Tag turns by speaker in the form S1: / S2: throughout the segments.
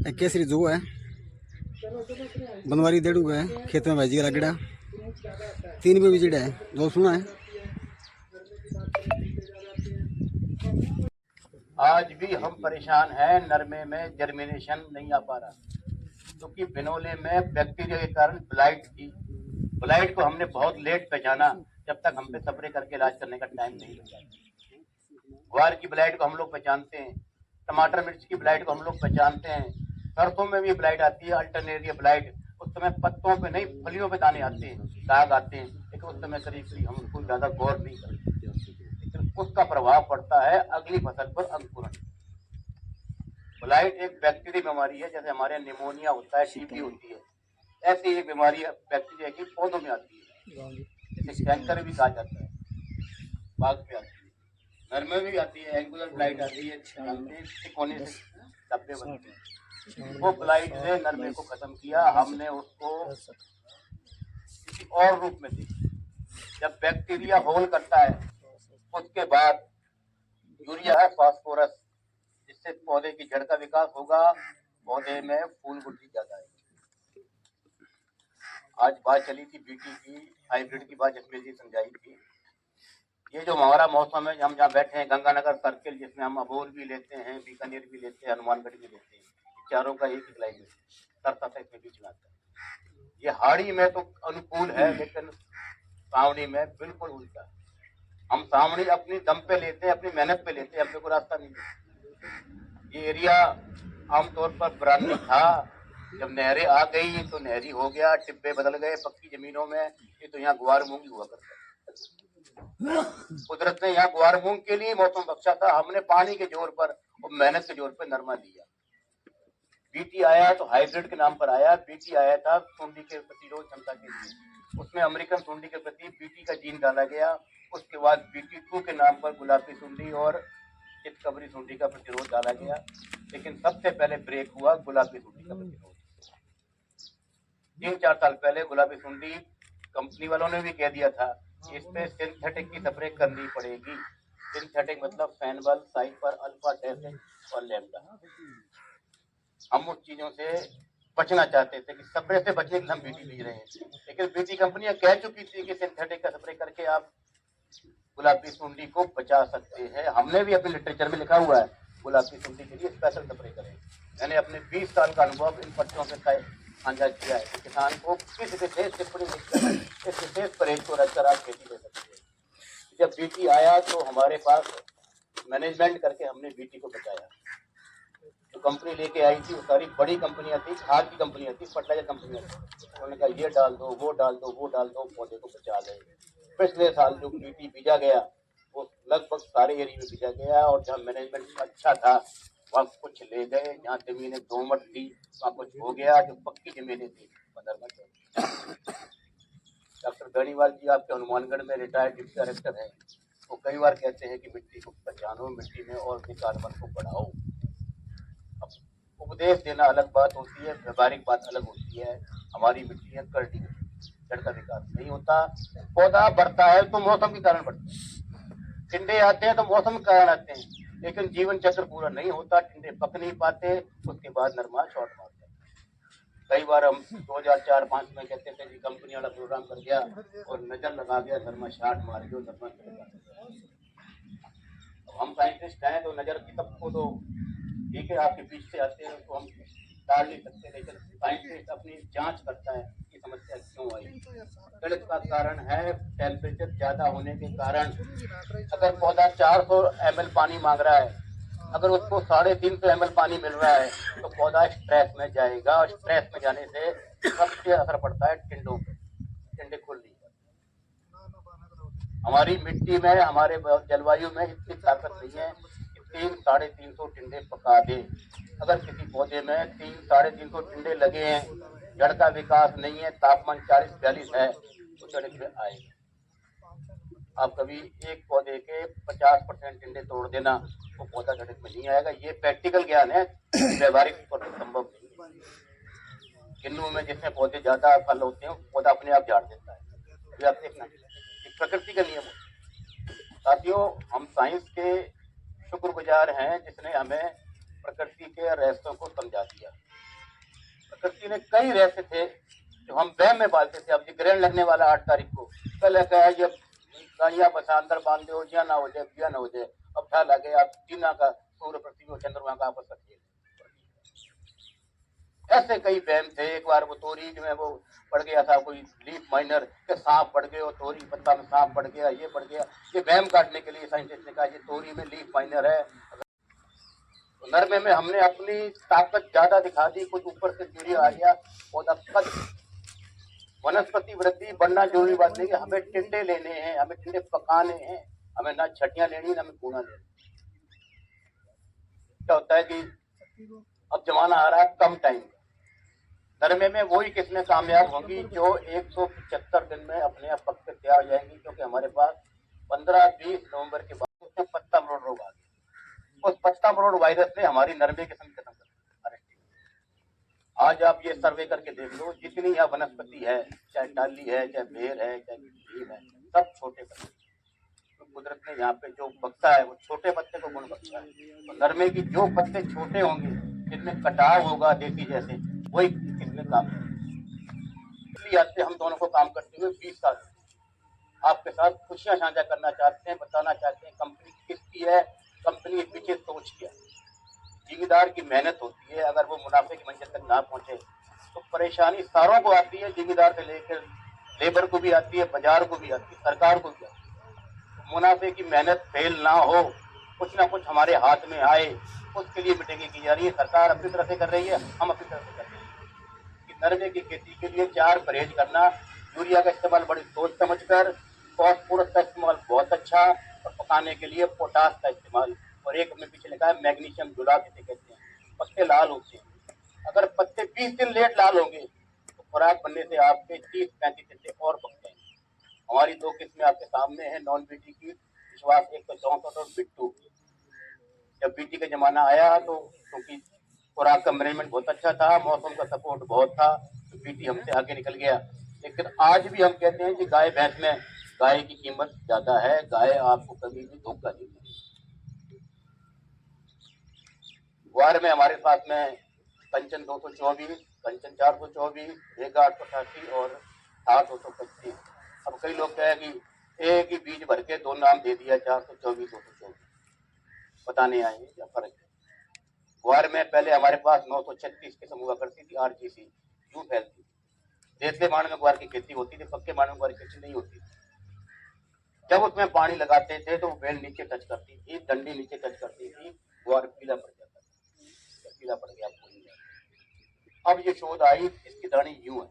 S1: केसरी जो है बनवारी देड़ू है खेत में भाजी लगड़ा 3 पे विजिट है जो सुना है।
S2: आज भी हम परेशान हैं, नरमे में जर्मिनेशन नहीं आ पा रहा क्योंकि बिनोले में बैक्टीरिया के कारण ब्लाइट थी। ब्लाइट को हमने बहुत लेट पहचाना, जब तक हम पे स्प्रे करके इलाज करने का टाइम नहीं मिला। ग्वार की ब्लाइट को हम लोग पहचानते हैं, टमाटर मिर्च की ब्लाइट को हम लोग पहचानते हैं, सरसों में भी ब्लाइट आती है अल्टरनेरिया ब्लाइट। उस समय पत्तों पे नहीं फलियों पे दाने आते हैं, दाग आते हैं, लेकिन उस समय करीब हम उसको ज्यादा गौर नहीं करते, लेकिन उसका प्रभाव पड़ता है अगली फसल पर अंकुरण। ब्लाइट एक बैक्टीरिया बीमारी है, जैसे हमारे निमोनिया होता है, टीबी होती है, ऐसी एक बीमारी बैक्टीरिया की पौधों में आती है, जिसे कैंकर भी कहा जाता है। बाग पे आती है, घर में भी आती है, एंगुलर ब्लाइट आती है, कोने से धब्बे बनते हैं। वो ब्लाइट ने नरमे को खत्म किया, हमने उसको किसी और रूप में देखा। जब बैक्टीरिया होल करता है उसके बाद यूरिया है फास्फोरस, जिससे पौधे की जड़ का विकास होगा, पौधे में फूल वृद्धि ज्यादा है। आज बात चली थी बीटी की हाइब्रिड की बात, जिसमें जी समझाई थी। ये जो हमारा मौसम है, हम जहाँ बैठे हैं गंगानगर सर्किल, जिसमें हम अबोर भी लेते हैं, बीकानेर भी लेते हैं, हनुमानगढ़ भी लेते हैं, चारों का एक ही क्लाइमेट सरता के बीच में आता है। ये हाड़ी में तो अनुकूल है, लेकिन सावनी में बिल्कुल उल्टा। हम सावनी अपनी दम पे लेते हैं, अपनी मेहनत पे लेते हैं, अपने को रास्ता नहीं है। ये एरिया आमतौर पर बरानी था, जब नहरें आ गई तो नहरी हो गया, टिब्बे बदल गए पक्की जमीनों में। ये तो यहाँ ग्वार मूंगी हुआ करता है। कुदरत ने यहाँ ग्वार मूंग के लिए मौसम बख्शा था, हमने पानी के जोर पर और मेहनत के जोर पर नरमा लिया। बीटी आया तो हाइब्रिड के नाम पर आया। बीटी आया था सुंडी के प्रतिरोध क्षमता के लिए, उसमें अमेरिकन सुंडी के प्रति बीटी का जीन डाला गया। उसके बाद BT 2 के नाम पर गुलाबी सुंडी और चितकबरी सुंडी का प्रतिरोध डाला गया, लेकिन सबसे पहले ब्रेक हुआ गुलाबी सुंडी का प्रतिरोध। 3-4 साल पहले गुलाबी सुंडी कंपनी वालों ने भी कह दिया था कि इस पे सिंथेटिक की स्प्रे करनी पड़ेगी। सिंथेटिक मतलब फैनबल, साइपर, अल्फा टेस्ट और लैम्डा। हम उस चीजों से बचना चाहते थे कि स्प्रे से बचने के लिए हम बीटी बीज रहे हैं, लेकिन बीटी कंपनियां कह चुकी थी कि सिंथेटिक का स्प्रे करके आप गुलाबी सुंडी को बचा सकते हैं। हमने भी अपने लिटरेचर में लिखा हुआ है गुलाबी सुंडी के लिए स्पेशल स्प्रे करें। मैंने अपने 20 साल का अनुभव इन पट्टियों से साझा किया है कि किसान को किस विशेष टिप्पणी लिखकर इस विशेष परहेज को रखकर आप खेती ले सकते हैं। जब बीटी आया तो हमारे पास मैनेजमेंट करके हमने बीटी को बचाया। जो कंपनी लेके आई थी वो सारी बड़ी कंपनियां थी, खाद की कंपनियां थी, फर्टिलाइजर कंपनियां थी। उन्होंने कहा ये डाल दो, वो डाल दो, वो डाल दो, पौधे को बचा ले। पिछले साल जो बीटी बीजा गया वो लगभग सारे एरिया में बीजा गया, और जहाँ मैनेजमेंट अच्छा था वहाँ कुछ ले गए, जहाँ जमीनें दोमट थी वहाँ कुछ हो गया, जो पक्की जमीनें थी मदर। डॉक्टर बेनीवाल जी आपके हनुमानगढ़ में रिटायर्ड डिप्टी डायरेक्टर हैं, वो कई बार कहते हैं कि मिट्टी को पहचानो, मिट्टी में और भी कार्बन को बढ़ाओ। अब उपदेश देना अलग बात होती है, व्यवहारिक बात अलग होती है। हमारी मिट्टी है कर्डी, जड़ का विकास नहीं होता। पौधा बढ़ता है तो मौसम के कारण बढ़ता है, टिंडे आते हैं तो मौसम के कारण आते हैं, लेकिन जीवन चक्र पूरा नहीं होता, टिंडे पक नहीं पाते, उसके बाद नरमा शॉर्ट मारता है। कई बार हम 2004-5 में कहते थे कि कंपनी वाला प्रोग्राम कर गया और नजर लगा गया, नरमा शॉर्ट मार गया, नरमा चलेगा। हम साइंटिस्ट हैं तो नजर की सबको तो ठीक है, आपके बीच से आते हैं तो हम टाल नहीं सकते, लेकिन साइंटिस्ट अपनी जांच करता है कि समस्या क्यों आई। गलत का कारण है टेम्परेचर ज्यादा होने के कारण। अगर पौधा 400 ml पानी मांग रहा है, अगर उसको 350 ml पानी मिल रहा है तो पौधा स्ट्रेस में जाएगा, और स्ट्रेस में जाने से सबसे असर पड़ता है टिंडों पे, टिंडे खुल नहीं जाते। हमारी मिट्टी में, हमारे जलवायु में इतनी ताकत नहीं है कि 300-350 टिंडे पका दे। अगर किसी पौधे में 300-350 टिंडे लगे हैं, जड़ का विकास नहीं है, तापमान 40-42 है, तो जड़ में आएगा। आप कभी एक पौधे के 50% टिंडे तोड़ देना, वो पौधा जड़ में नहीं आएगा। ये प्रैक्टिकल ज्ञान है, व्यवहारिक तौर पर संभव नहीं है। किन्नू में जिसमें पौधे ज्यादा फल होते हैं पौधा अपने आप झाड़ देता है, ये आप देखना, प्रकृति का नियम है। साथियों, हम साइंस के शुक्रगुजार हैं जिसने हमें प्रकृति के रहस्यों को समझा दिया। प्रकृति ने कई रहस्य थे जो हम वहम में पालते थे। अब ये ग्रहण लगने वाला 8 तारीख को, कल क्या है, जब गाड़ियां बसा अंदर बांध दो, या ना हो जाए, या ना हो जाए, अब था लगे आप चीना का सूर्य पृथ्वी और चंद्रमा का आपस का खेल। ऐसे कई वहम थे। एक बार वो तोरी में वो पड़ गया था, कोई लीफ माइनर के सांप पड़ गए, और तोरी पत्ता में सांप पड़ गया, ये पड़ गया। ये वहम काटने के लिए साइंटिस्ट ने कहा ये तोरी में लीफ माइनर है। तो नरमे में हमने अपनी ताकत ज्यादा दिखा दी, कुछ ऊपर से यूरिया आ गया, पौधा कद। वनस्पति वृद्धि बढ़ना जरूरी बात नहीं है, हमें टिंडे लेने हैं, हमें टिंडे पकाने हैं, हमें ना छटियां लेनी ना हमें कूना लेना। क्या होता है कि अब जमाना आ रहा है कम टाइम, नरमे में वही किस्में कामयाब होंगी जो 175 दिन में अपने आप पक के तैयार हो जाएंगी, क्योंकि हमारे पास 15-20 नवंबर के बाद उसमें पत्ता मरोड़ रोग आ गया। उस पत्ता मरोड़ वायरस ने हमारी नरमे किस्म खत्म कर दी। आज आप ये सर्वे करके देख लो, जितनी यहाँ वनस्पति है, चाहे टाली है, चाहे बेर है, चाहे नीम है, सब छोटे पत्ते। तो कुदरत ने यहाँ पे जो बख्शा है वो छोटे पत्ते को गुण बख्शा है। तो नरमे की जो पत्ते छोटे होंगे, जिनमें कटाव होगा देसी जैसे, वही किसमें काम है। इसलिए आज से हम दोनों को काम करते हुए 20 साल आपके साथ खुशियां साझा करना चाहते हैं, बताना चाहते हैं कंपनी किसकी है, कंपनी के पीछे सोच क्या। जिम्मेदार की मेहनत होती है, अगर वो मुनाफे की मंजिल तक ना पहुंचे तो परेशानी सारों को आती है, जिम्मेदार से लेकर लेबर को भी आती है, बाजार को भी आती है, सरकार को भी आती है। मुनाफे की मेहनत फेल ना हो, कुछ ना कुछ हमारे हाथ में आए, उसके लिए मीटिंगें की जा रही है। सरकार अपनी तरफ से कर रही है, हम अपनी तरफ से कर रहे हैं। कि नरमे की खेती के लिए 4 परहेज करना, यूरिया का इस्तेमाल बड़ी सोच समझ कर, फॉस्फोरस का इस्तेमाल बहुत अच्छा, और पकाने के लिए पोटास का इस्तेमाल। और एक में पीछे लिखा है मैग्नीशियम गुलाब जिसे कहते हैं। पत्ते लाल होते हैं, अगर पत्ते 20 दिन लेट लाल होंगे तो खुराक बनने से आपके 30-35 दिन से और पक जाएंगे। हमारी 2 किस्में आपके सामने है, नॉन बीटी की विश्वास 164 और बिट्टू। जब बीटी का जमाना आया तो क्योंकि खुराक का मैनेजमेंट बहुत अच्छा था, मौसम का सपोर्ट बहुत था, तो बीटी हमसे आगे निकल गया। लेकिन आज भी हम कहते हैं कि गाय भैंस में गाय की कीमत ज्यादा है, गाय आपको कभी भी धोखा नहीं देगी। ग्वार में हमारे पास में पंचन 224, पंचन 424, रेगा 888 और 825। अब कई लोग कहे कि एक ही बीज भर के 2 नाम दे दिया, 424 224, बताने आए क्या फर्क है। ग्वार में पहले हमारे पास 936 किस्म हुआ करती थी, आरजीसी यूं फैलती थी। रेतले मांड में ग्वार की खेती होती थी, पक्के मांड में ग्वार की खेती नहीं होती थी। जब उसमें पानी लगाते थे तो बेल नीचे टच करती थी, डंडी नीचे टच करती थी, ग्वार पीला पड़ जाता था। पीला पड़ गया आपको। अब ये शोध आई, इसकी दानी यूं है,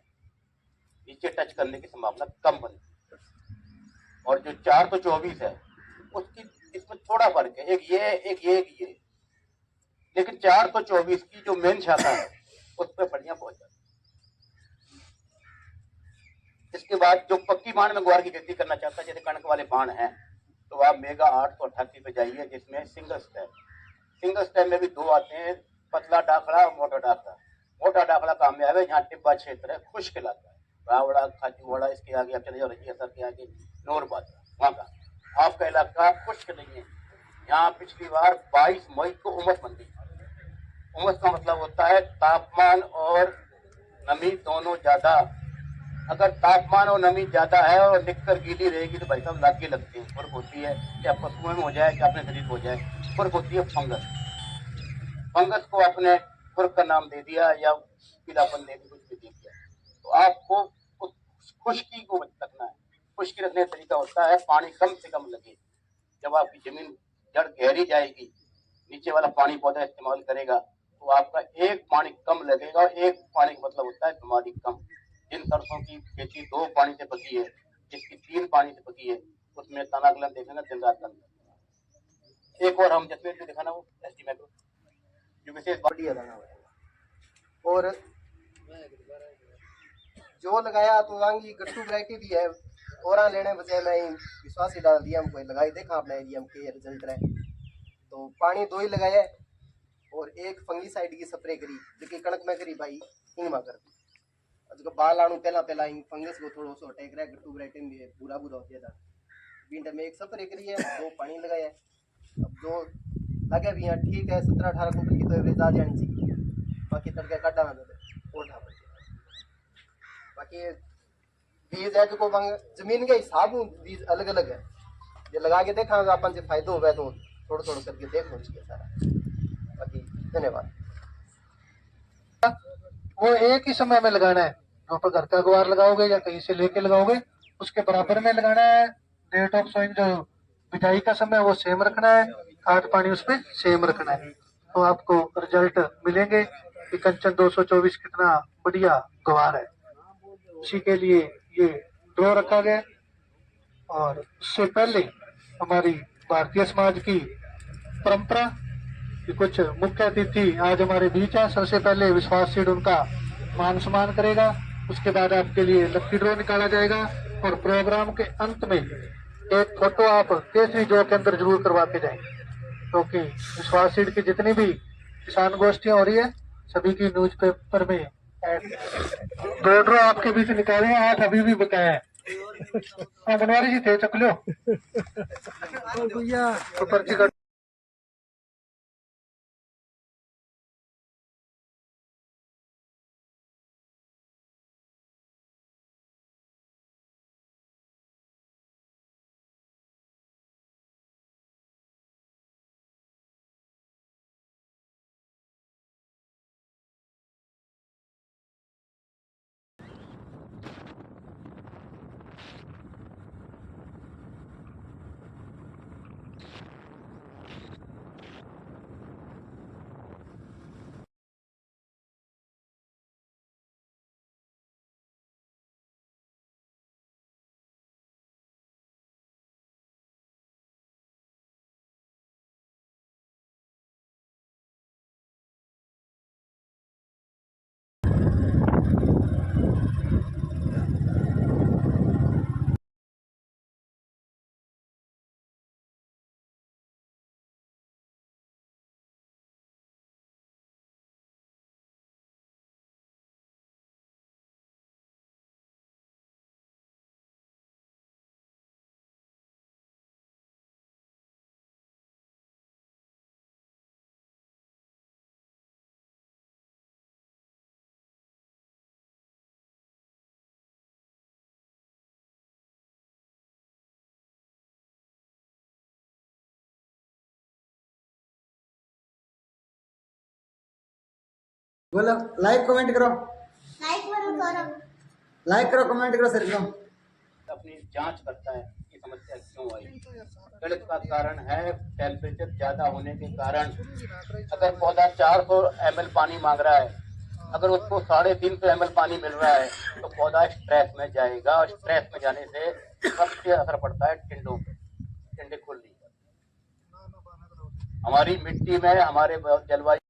S2: नीचे टच करने की संभावना कम बनती है। और जो 424 है उसकी इसमें थोड़ा फर्क है, एक ये एक ये। लेकिन 424 की जो मेन शाखा है उस पर बढ़िया पहुंच जाती है। इसके बाद जो पक्की बाण में ग्वार की खेती करना चाहता है, जैसे कणक वाले बाण हैं, तो आप मेगा 888 पे जाइए, जिसमें सिंगल स्टेम में भी 2 आते हैं, पतला डाखड़ा और मोटा डाखड़ा। मोटा डाखड़ा कामयाब है जहाँ टिब्बा क्षेत्र है, खुश्क इलाका है, रावड़ा खाजूवाड़ा, इसके आगे आप चले जाओ रजिया सर के आगे नोर बाजरा, वहाँ का आपका इलाका खुश्क नहीं है। यहाँ पिछली बार 22 मई को उमस बन गई। उमस का मतलब होता है तापमान और नमी दोनों ज्यादा। अगर तापमान और नमी ज्यादा है और निककर गीली रहेगी तो भाई साहब लागे लगते हैं, फर्क होती है, क्या पशुओं में हो जाए क्या अपने शरीर हो जाए, फर्क होती है फंगस। फंगस को आपने फर्क का नाम दे दिया या पीलापन दे दिया, कुछ भी दे दिया, तो आपको उस खुश्की को रखना है। खुश्की रखने का तरीका होता है पानी कम से कम लगे। जब आपकी जमीन जड़ गहरी जाएगी, नीचे वाला पानी पौधा इस्तेमाल करेगा, तो आपका एक पानी कम लगेगा। एक पानी का मतलब होता है बीमारी कम। जिन सरसों की खेती 2 पानी से पकी है, जिसकी 3 पानी से पकी है, उसमें तनागलन देखना दिन रात करना। एक और हम जैसे जो दिखाना वो एस्टीमेट जो विशेष
S1: बढ़िया दाना होगा। और जो लगाया तो वांगी गट्टू वैरायटी भी है, और लेने बजाय मैं विश्वास ही डाल दिया, हमको लगाई देखा आपने एरिया में के रिजल्ट रहे। तो पानी 2 ही लगाया और एक फंगीसाइड की स्प्रे करी, जो कणक में करी भाई हिंगमा कर दी। जो बाल आणु पहला फंगस को थोड़ा सो अटैक रहा है, गट्टू वैरायटी में पूरा हो गया था। बींट में एक स्प्रे करी है, 2 पानी लगाया। अब जो लगे भी यहाँ ठीक है, 17-18 कुंटल की तो एवरेज आ जानी चाहिए, बाकी तड़के काटा ना दे। कोठा पर। बाकी बीज है जो बंग जमीन के हिसाब बीज अलग अलग है, ये लगा के देखा अपन से फायदा होगा तो थोड़ा थोड़ा करके देख लो चाहिए सारा। बाकी धन्यवाद।
S3: वो एक ही समय में लगाना है, जो पर घर का गुआर लगाओगे या कहीं से लेके लगाओगे उसके बराबर में लगाना है। डेट ऑफ सोइंग जो बिजाई का समय वो सेम रखना है, खाद पानी उसमें सेम रखना है, तो आपको रिजल्ट मिलेंगे कि कंचन 224 कितना बढ़िया गुआर है। उसी के लिए ये ड्रॉ रखा गया। और उससे पहले हमारी भारतीय समाज की परंपरा कि कुछ मुख्य अतिथि आज हमारे बीच है। सबसे पहले विश्वास सीड उनका मान सम्मान करेगा, उसके बाद आपके लिए लकी ड्रॉ निकाला जाएगा और प्रोग्राम के अंत में एक फोटो आप केसरी ड्रॉ के अंदर जरूर करवा के जाएंगे, क्योंकि विश्वास सीड की जितनी भी किसान गोष्ठियां हो रही है सभी की न्यूज़पेपर में दो ड्रॉ आपके बीच निकाले हैं, 8 अभी भी बकाया है। बनवारी जी थे चक लो तो पर्ची का
S4: बोलो लाइक कमेंट करो,
S5: करो
S4: लाइक करो कमेंट करो सर एकदम।
S2: अपनी जांच करता है कि समस्या क्यों आई। गलत का कारण है टेम्परेचर ज्यादा होने के कारण। अगर पौधा 400 ml पानी मांग रहा है, अगर उसको 350 ml पानी मिल रहा है तो पौधा स्ट्रेस में जाएगा, और स्ट्रेस में जाने से सबसे असर पड़ता है टिंडों पे, टिंडे खुलने पर। हमारी मिट्टी में हमारे जलवायु